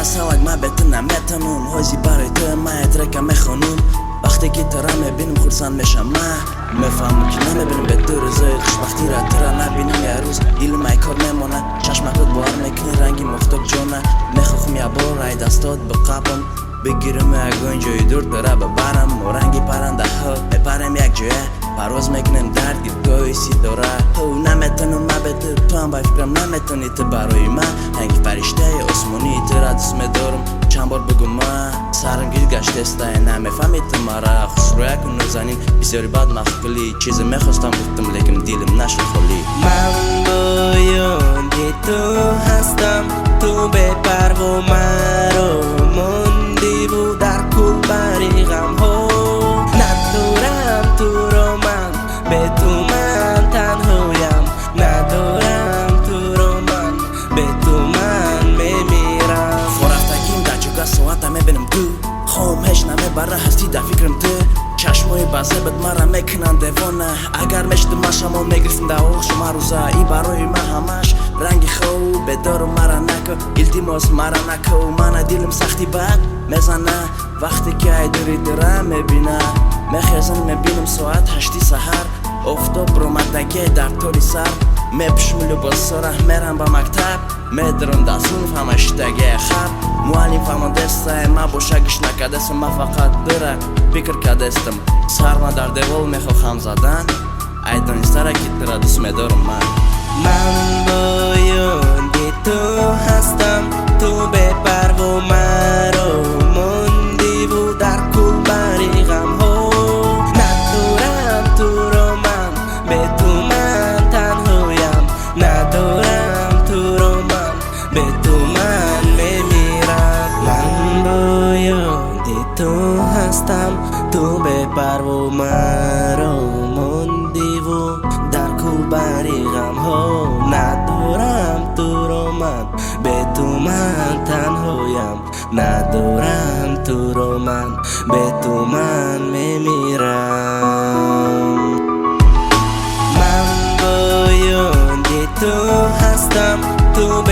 سالک من بتونم میتونم حوزی برای تو من ادرکم میخونم وقتی که تو را میبینم خورسان میشم من میفهمم که نمیبینم به تو روزای خوشبختی را تو را نبینم یه روز ایلم ای کار میمونه چشمکت بار میکنی رنگی مختب جونه میخوام یه بار رای دستات به قبم بگیرم یک اینجای دور تو را ببرم و رنگی پرنده ها ببرم یک جایه پرواز میکنم درد گیرگاهی ستاره او نمیتونم من به تو هم با فکرم نمیتونی تو برای من هنگی فرشته آسمانی تو را دست میدارم چند بار بگو من سرم گیر گشته استای نمیفهمی تو مرا خوش رویا کن نزنین بسیاری بعد مخکلی چیزی میخواستم گفتم لیکن دیلم نشد خالی من با یاد تو هستم تو بپر و مرا ماندی و در کل بری غم ها ندارم تو را من به تو من تنهایم ندارم تو را من به تو من میمیرم خورفتگیم در چوگاه ساعت میبینم تو خوام هش نمیبره هستی در فکرم تو چشمای بازه بد مرا میکنن دیوانه اگر مشت ماشم و میگرفتم در آخ شما روزا ای برای من همش رنگی خوب بدارو مرا نکو التماس مرا نکو من دیلم سختی بد میزنه وقتی که ای دوری داره میبینه میخیزن میبینم ساعت 8 سحر افتاب رومدگی در طوری سر میپشم لباس سره میرم با مکتب میدرم دستون فهمشتگی خب معلم فهمندسته ما بوشگش نکدستم ما فقط دوره فکر کدستم سرما در دیوال میخواهم زدن ای دانستره که ترا دوست میدارم من با یاد تو هستم تو بپر و مرا ماندی و در کل بری غم ها ندارم تو را من به تو من تنهایم ندارم تو را من به تو من میمیرم من با یاد تو هستم تو بپر و مرا ماندی و در کل بری غم ها ندارم تو را من به تو من تنهایم ندارم تو را من به تو من میمیرم من با یاد تو هستم تو